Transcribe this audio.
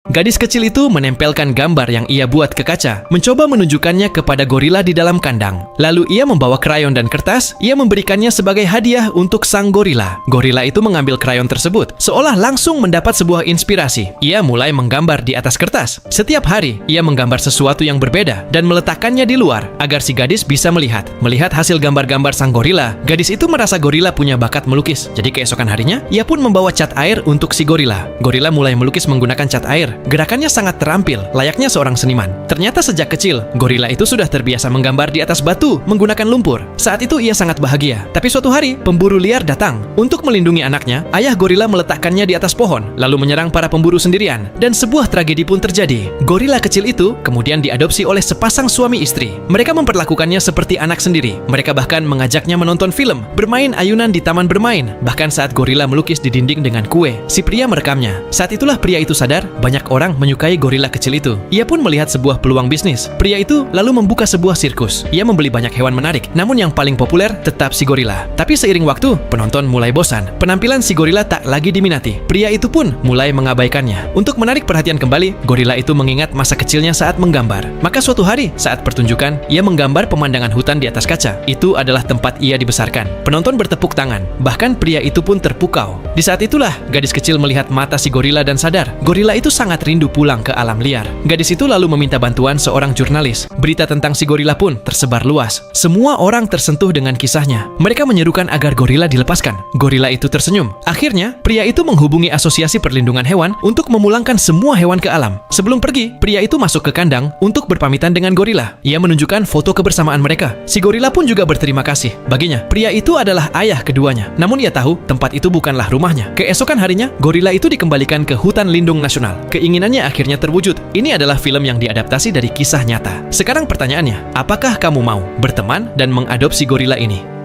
Gadis kecil itu menempelkan gambar yang ia buat ke kaca, mencoba menunjukkannya kepada gorila di dalam kandang. Lalu ia membawa krayon dan kertas, ia memberikannya sebagai hadiah untuk sang gorila. Gorila itu mengambil krayon tersebut, seolah langsung mendapat sebuah inspirasi. Ia mulai menggambar di atas kertas. Setiap hari, ia menggambar sesuatu yang berbeda dan meletakkannya di luar, agar si gadis bisa melihat. Melihat hasil gambar-gambar sang gorila, gadis itu merasa gorila punya bakat melukis. Jadi keesokan harinya, ia pun membawa cat air untuk si gorila. Gorila mulai melukis menggunakan cat air. Gerakannya sangat terampil, layaknya seorang seniman. Ternyata sejak kecil, gorila itu sudah terbiasa menggambar di atas batu menggunakan lumpur. Saat itu ia sangat bahagia. Tapi suatu hari, pemburu liar datang. Untuk melindungi anaknya, ayah gorila meletakkannya di atas pohon, lalu menyerang para pemburu sendirian. Dan sebuah tragedi pun terjadi. Gorila kecil itu kemudian diadopsi oleh sepasang suami istri. Mereka memperlakukannya seperti anak sendiri. Mereka bahkan mengajaknya menonton film, bermain ayunan di taman bermain. Bahkan saat gorila melukis di dinding dengan kue, si pria merekamnya. Saat itulah pria itu sadar, banyak orang menyukai gorila kecil itu. Ia pun melihat sebuah peluang bisnis. Pria itu lalu membuka sebuah sirkus. Ia membeli banyak hewan menarik, namun yang paling populer tetap si gorila. Tapi seiring waktu, penonton mulai bosan. Penampilan si gorila tak lagi diminati. Pria itu pun mulai mengabaikannya. Untuk menarik perhatian kembali, gorila itu mengingat masa kecilnya saat menggambar. Maka suatu hari, saat pertunjukan, ia menggambar pemandangan hutan di atas kaca. Itu adalah tempat ia dibesarkan. Penonton bertepuk tangan. Bahkan pria itu pun terpukau. Di saat itulah, gadis kecil melihat mata si gorila dan sadar, gorila itu sangat rindu pulang ke alam liar. Gadis itu lalu meminta bantuan seorang jurnalis. Berita tentang si gorila pun tersebar luas. Semua orang tersentuh dengan kisahnya. Mereka menyerukan agar gorila dilepaskan. Gorila itu tersenyum. Akhirnya, pria itu menghubungi Asosiasi Perlindungan Hewan untuk memulangkan semua hewan ke alam. Sebelum pergi, pria itu masuk ke kandang untuk berpamitan dengan gorila. Ia menunjukkan foto kebersamaan mereka. Si gorila pun juga berterima kasih. Baginya, pria itu adalah ayah keduanya. Namun ia tahu tempat itu bukanlah rumahnya. Keesokan harinya, gorila itu dikembalikan ke hutan lindung nasional. Keinginannya akhirnya terwujud. Ini adalah film yang diadaptasi dari kisah nyata. Sekarang pertanyaannya, apakah kamu mau berteman dan mengadopsi gorila ini?